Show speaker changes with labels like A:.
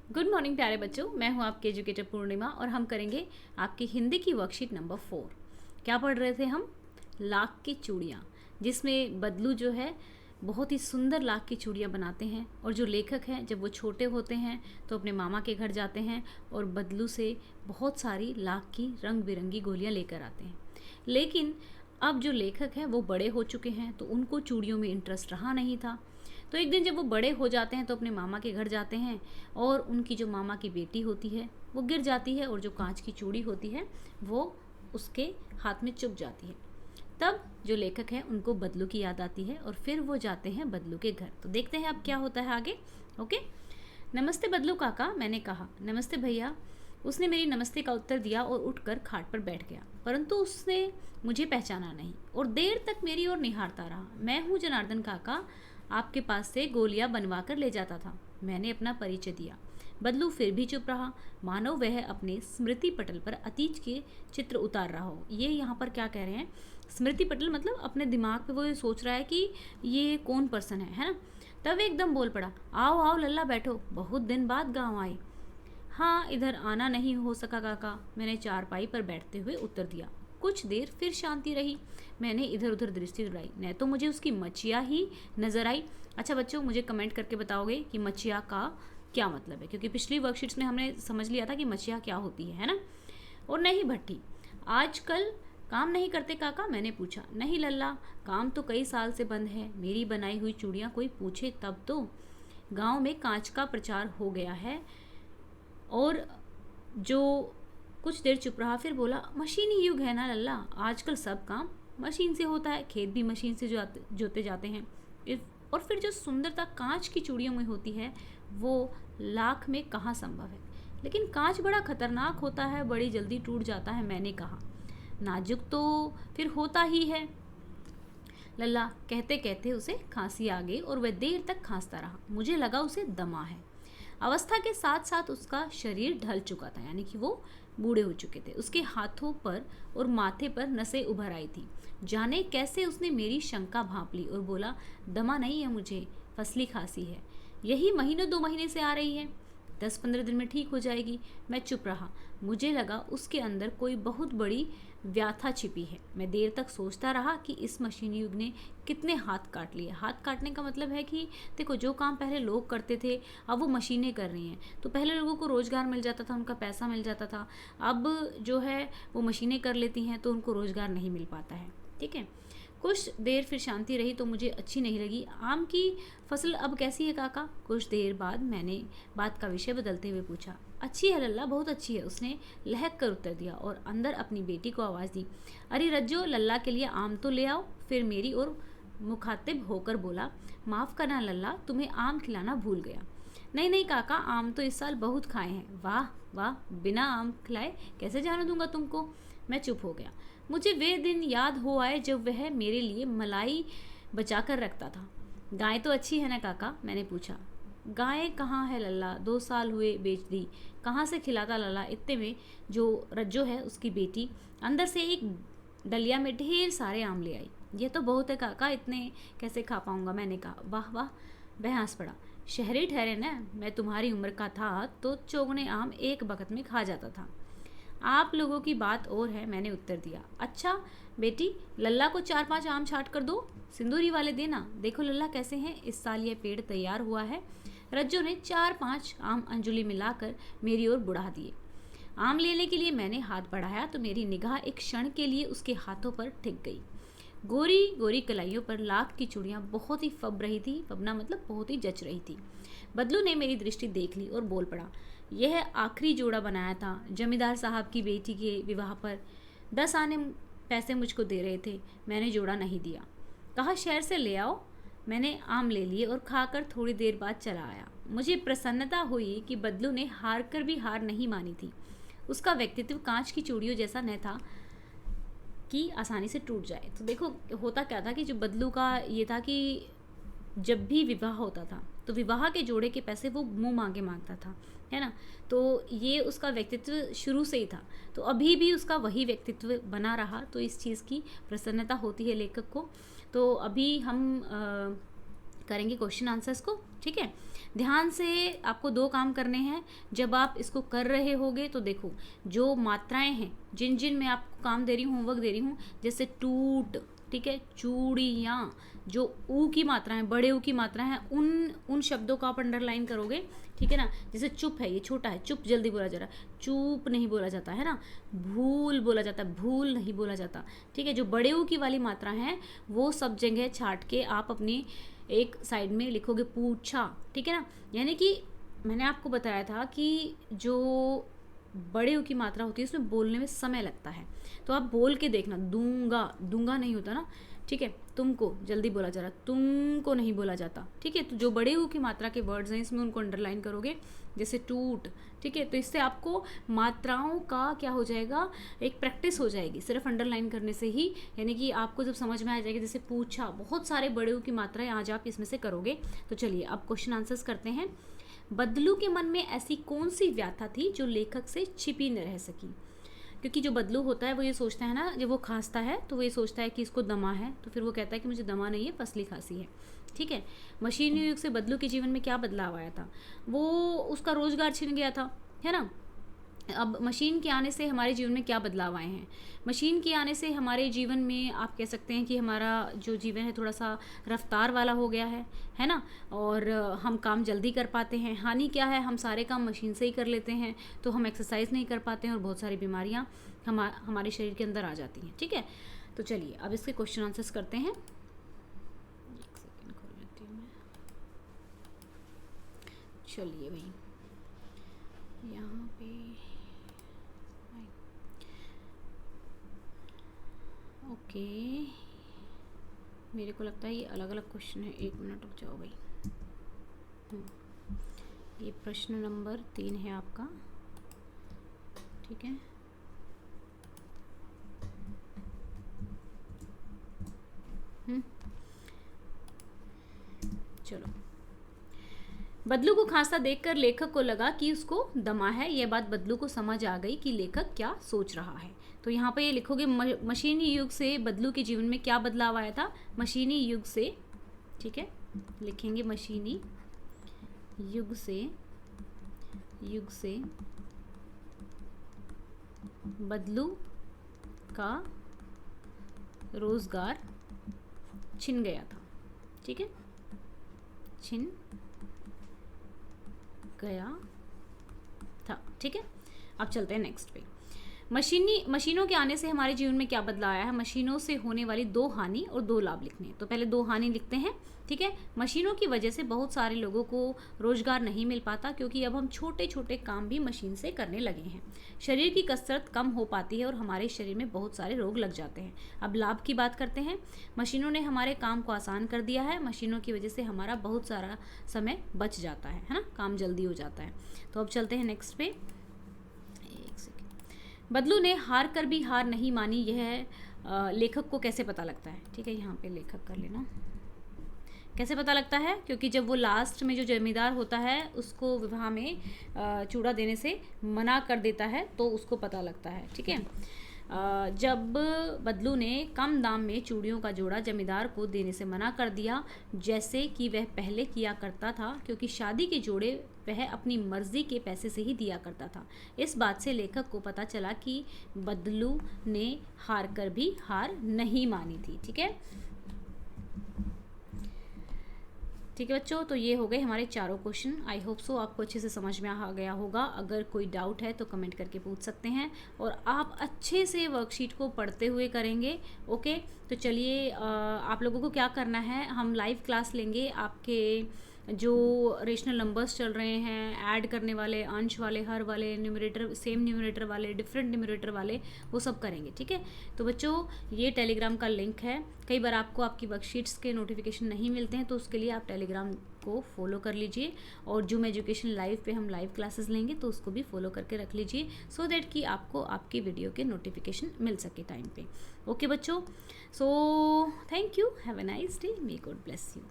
A: Good morning प्यारे बच्चों, मैं हूं आपके एजुकेटर पूर्णिमा और हम करेंगे आपकी हिंदी की वर्कशीट नंबर 4। क्या पढ़ रहे थे हम? लाख की चूड़ियाँ, जिसमें बदलू जो है बहुत ही सुंदर लाख की चूड़ियाँ बनाते हैं। और जो लेखक हैं जब वो छोटे होते हैं तो अपने मामा के घर जाते हैं और बदलू से बहुत सारी लाख की रंग बिरंगी गोलियाँ लेकर आते हैं। लेकिन अब जो लेखक हैं वो बड़े हो चुके हैं तो उनको चूड़ियों में इंटरेस्ट रहा नहीं था। तो एक दिन जब वो बड़े हो जाते हैं तो अपने मामा के घर जाते हैं और उनकी जो मामा की बेटी होती है वो गिर जाती है और जो कांच की चूड़ी होती है वो उसके हाथ में चुभ जाती है। तब जो लेखक हैं उनको बदलू की याद आती है और फिर वो जाते हैं बदलू के घर। तो देखते हैं अब क्या होता है आगे। ओके। नमस्ते बदलू काका, मैंने कहा। नमस्ते भैया। उसने मेरी नमस्ते का उत्तर दिया और उठकर खाट पर बैठ गया, परंतु उसने मुझे पहचाना नहीं और देर तक मेरी ओर निहारता रहा। मैं हूँ जनार्दन काका, आपके पास से गोलियां बनवा कर ले जाता था। मैंने अपना परिचय दिया। बदलू फिर भी चुप रहा, मानो वह अपने स्मृति पटल पर अतीत के चित्र उतार रहा हो। ये यहाँ पर क्या कह रहे हैं? स्मृति पटल मतलब अपने दिमाग पे वो ये सोच रहा है कि ये कौन पर्सन है ना। तब एकदम बोल पड़ा, आओ आओ लल्ला बैठो, बहुत दिन बाद गाँव आए। हाँ, इधर आना नहीं हो सका काका, मैंने चारपाई पर बैठते हुए उत्तर दिया। कुछ देर फिर शांति रही। मैंने इधर उधर दृष्टि दौड़ाई, न तो मुझे उसकी मच्छिया ही नजर आई। अच्छा बच्चों, मुझे कमेंट करके बताओगे कि मच्छिया का क्या मतलब है, क्योंकि पिछली वर्कशीट्स में हमने समझ लिया था कि मच्छिया क्या होती है ना। और नहीं भट्टी, आजकल काम नहीं करते काका, मैंने पूछा। नहीं लल्ला, काम तो कई साल से बंद है। मेरी बनाई हुई चूड़ियाँ कोई पूछे तब तो। गांव में कांच का प्रचार हो गया है। और जो कुछ देर चुप रहा, फिर बोला, मशीनी युग है ना लल्ला, आजकल सब काम मशीन से होता है, खेत भी मशीन से जोते जाते हैं। और फिर जो सुंदरता कांच की चूड़ियों में होती है वो लाख में कहाँ संभव है। लेकिन कांच बड़ा खतरनाक होता है, बड़ी जल्दी टूट जाता है, मैंने कहा। नाजुक तो फिर होता ही है लल्ला। कहते कहते उसे खांसी आ गई और वह देर तक खांसता रहा। मुझे लगा उसे दमा है। अवस्था के साथ साथ उसका शरीर ढल चुका था, यानी कि वो बूढ़े हो चुके थे। उसके हाथों पर और माथे पर नसें उभर आई थी। जाने कैसे उसने मेरी शंका भांप ली और बोला, दमा नहीं है मुझे, फसली खांसी है। यही महीनों 2 महीने से आ रही है, 10-15 दिन में ठीक हो जाएगी। मैं चुप रहा। मुझे लगा उसके अंदर कोई बहुत बड़ी व्याथा छिपी है। मैं देर तक सोचता रहा कि इस मशीनी युग ने कितने हाथ काट लिए। हाथ काटने का मतलब है कि देखो, जो काम पहले लोग करते थे अब वो मशीनें कर रही हैं। तो पहले लोगों को रोज़गार मिल जाता था, उनका पैसा मिल जाता था। अब जो है वो मशीनें कर लेती हैं तो उनको रोज़गार नहीं मिल पाता है। ठीक है। कुछ देर फिर शांति रही तो मुझे अच्छी नहीं लगी। आम की फसल अब कैसी है काका? कुछ देर बाद मैंने बात का विषय बदलते हुए पूछा। अच्छी है लल्ला, बहुत अच्छी है, उसने लहक कर उत्तर दिया और अंदर अपनी बेटी को आवाज़ दी। अरे रज्जो, लल्ला के लिए आम तो ले आओ। फिर मेरी ओर मुखातिब होकर बोला, माफ़ करना लल्ला, तुम्हें आम खिलाना भूल गया। नहीं नहीं काका, आम तो इस साल बहुत खाए हैं। वाह वाह, बिना आम खिलाए कैसे जाने दूंगा तुमको। मैं चुप हो गया। मुझे वे दिन याद हो आए जब वह मेरे लिए मलाई बचा कर रखता था। गाय तो अच्छी है ना काका, मैंने पूछा। गाय कहाँ है लल्ला, 2 साल हुए बेच दी। कहाँ से खिलाता लल्ला। इतने में जो रज्जो है उसकी बेटी अंदर से एक डलिया में ढेर सारे आम ले आई। ये तो बहुत है काका, इतने कैसे खा पाऊंगा, मैंने कहा। वाह वाह, वह हंस पड़ा। शहरी ठहरे ना, मैं तुम्हारी उम्र का था तो चौगने आम एक बकत में खा जाता था। आप लोगों की बात और है, मैंने उत्तर दिया। अच्छा बेटी, लल्ला को 4-5 आम छाट कर दो, सिंदूरी वाले देना। देखो लल्ला कैसे हैं, इस साल यह पेड़ तैयार हुआ है। रज्जो ने 4-5 आम अंजुली मिलाकर मेरी ओर बढ़ा दिए। आम लेने के लिए मैंने हाथ बढ़ाया तो मेरी निगाह एक क्षण के लिए उसके हाथों पर टिक गई। गोरी गोरी कलाइयों पर लाख की चूड़ियाँ बहुत ही फब रही थी। फबना मतलब बहुत ही जच रही थी। बदलू ने मेरी दृष्टि देख ली और बोल पड़ा, यह आखिरी जोड़ा बनाया था जमींदार साहब की बेटी के विवाह पर। 10 आने पैसे मुझको दे रहे थे, मैंने जोड़ा नहीं दिया। कहा शहर से ले आओ। मैंने आम ले लिए और खाकर थोड़ी देर बाद चला आया। मुझे प्रसन्नता हुई कि बदलू ने हार कर भी हार नहीं मानी थी। उसका व्यक्तित्व कांच की चूड़ियों जैसा न था कि आसानी से टूट जाए। तो देखो होता क्या था कि जो बदलू का ये था कि जब भी विवाह होता था तो विवाह के जोड़े के पैसे वो मुंह मांगे मांगता था, है ना। तो ये उसका व्यक्तित्व शुरू से ही था, तो अभी भी उसका वही व्यक्तित्व बना रहा, तो इस चीज़ की प्रसन्नता होती है लेखक को। तो अभी हम करेंगे क्वेश्चन आंसर्स को, ठीक है। ध्यान से आपको 2 काम करने हैं। जब आप इसको कर रहे होगे तो देखो जो मात्राएं हैं, जिन जिन मैं आपको काम दे रही हूँ, होमवर्क दे रही हूँ, जैसे टूट, ठीक है, चूड़ियाँ, जो ऊ की मात्रा है, बड़े ऊ की मात्रा है, उन शब्दों को आप अंडरलाइन करोगे, ठीक है ना। जैसे चुप है, ये छोटा है, चुप जल्दी बोला जा रहा है, चुप नहीं बोला जाता है ना। भूल बोला जाता है, भूल नहीं बोला जाता, ठीक है। जो बड़े ऊ की वाली मात्रा है वो सब जगह छाट के आप अपनी एक साइड में लिखोगे पूछा, ठीक है ना। यानी कि मैंने आपको बताया था कि जो बड़े ऊ की मात्रा होती है उसमें बोलने में समय लगता है, तो आप बोल के देखना। दूंगा, दूंगा नहीं होता ना, ठीक है। तुमको जल्दी बोला जा रहा, तुमको नहीं बोला जाता, ठीक है। तो जो बड़े ऊ की मात्रा के वर्ड्स हैं इसमें उनको अंडरलाइन करोगे, जैसे टूट, ठीक है। तो इससे आपको मात्राओं का क्या हो जाएगा, एक प्रैक्टिस हो जाएगी सिर्फ अंडरलाइन करने से ही। यानी कि आपको जब समझ में आ जाएगा, जैसे पूछा, बहुत सारे बड़े ऊ की मात्राएं आज आप इसमें से करोगे। तो चलिए अब क्वेश्चन आंसर्स करते हैं। बदलू के मन में ऐसी कौन सी व्याथा थी जो लेखक से छिपी न रह सकी। क्योंकि जो बदलू होता है वो ये सोचता है ना, जब वो खांसता है तो वो ये सोचता है कि इसको दमा है, तो फिर वो कहता है कि मुझे दमा नहीं है, पसली खांसी है, ठीक है। मशीनी युग से बदलू के जीवन में क्या बदलाव आया था, वो उसका रोजगार छिन गया था, है ना। अब मशीन के आने से हमारे जीवन में क्या बदलाव आए हैं। मशीन के आने से हमारे जीवन में आप कह सकते हैं कि हमारा जो जीवन है थोड़ा सा रफ्तार वाला हो गया है ना। और हम काम जल्दी कर पाते हैं। हानि क्या है, हम सारे काम मशीन से ही कर लेते हैं, तो हम एक्सरसाइज नहीं कर पाते हैं और बहुत सारी बीमारियां हमारे शरीर के अंदर आ जाती हैं, ठीक है। तो चलिए अब इसके क्वेश्चन आंसर्स करते हैं। एक सेकेंड खोल लेती हूँ मैं। चलिए भाई, यहाँ पे ओके, मेरे को लगता है ये अलग अलग क्वेश्चन है। 1 मिनट रुक जाओ भाई। ये प्रश्न नंबर 3 है आपका, ठीक है। चलो, बदलू को खांसता देखकर लेखक को लगा कि उसको दमा है। यह बात बदलू को समझ आ गई कि लेखक क्या सोच रहा है। तो यहाँ पे ये लिखोगे मशीनी युग से बदलू के जीवन में क्या बदलाव आया था। मशीनी युग से, ठीक है, लिखेंगे मशीनी युग से बदलू का रोजगार छिन गया था, ठीक है, छिन गया था, ठीक है। अब चलते हैं नेक्स्ट पे। मशीनों के आने से हमारे जीवन में क्या बदलाव आया है। मशीनों से होने वाली 2 हानि और 2 लाभ लिखने हैं। तो पहले 2 हानि लिखते हैं, ठीक है। मशीनों की वजह से बहुत सारे लोगों को रोजगार नहीं मिल पाता, क्योंकि अब हम छोटे छोटे काम भी मशीन से करने लगे हैं। शरीर की कसरत कम हो पाती है और हमारे शरीर में बहुत सारे रोग लग जाते हैं। अब लाभ की बात करते हैं। मशीनों ने हमारे काम को आसान कर दिया है। मशीनों की वजह से हमारा बहुत सारा समय बच जाता है ना, काम जल्दी हो जाता है। तो अब चलते हैं नेक्स्ट पे। बदलू ने हार कर भी हार नहीं मानी, यह लेखक को कैसे पता लगता है, ठीक है। यहाँ पे लेखक कर लेना, कैसे पता लगता है, क्योंकि जब वो लास्ट में जो जमींदार होता है उसको विवाह में चूड़ा देने से मना कर देता है, तो उसको पता लगता है, ठीक है। जब बदलू ने कम दाम में चूड़ियों का जोड़ा जमींदार को देने से मना कर दिया, जैसे कि वह पहले किया करता था, क्योंकि शादी के जोड़े वह अपनी मर्जी के पैसे से ही दिया करता था। इस बात से लेखक को पता चला कि बदलू ने हार कर भी हार नहीं मानी थी, ठीक है। ठीक है बच्चों, तो ये हो गए हमारे चारों क्वेश्चन। आई होप सो आपको अच्छे से समझ में आ गया होगा। अगर कोई डाउट है तो कमेंट करके पूछ सकते हैं, और आप अच्छे से वर्कशीट को पढ़ते हुए करेंगे, ओके। तो चलिए, आप लोगों को क्या करना है, हम लाइव क्लास लेंगे। आपके जो रेशनल नंबर्स चल रहे हैं, ऐड करने वाले, अंश वाले, हर वाले, न्यूमरेटर, सेम न्यूमरेटर वाले, डिफरेंट न्यूमरेटर वाले, वो सब करेंगे, ठीक है। तो बच्चों, ये टेलीग्राम का लिंक है। कई बार आपको आपकी वर्कशीट्स के नोटिफिकेशन नहीं मिलते हैं, तो उसके लिए आप टेलीग्राम को फॉलो कर लीजिए। और जूम एजुकेशन लाइव पे हम लाइव क्लासेस लेंगे, तो उसको भी फॉलो करके रख लीजिए, सो दैट कि आपको आपकी वीडियो के नोटिफिकेशन मिल सके टाइम पे। ओके बच्चों, so thank you, have a nice day, may God bless you.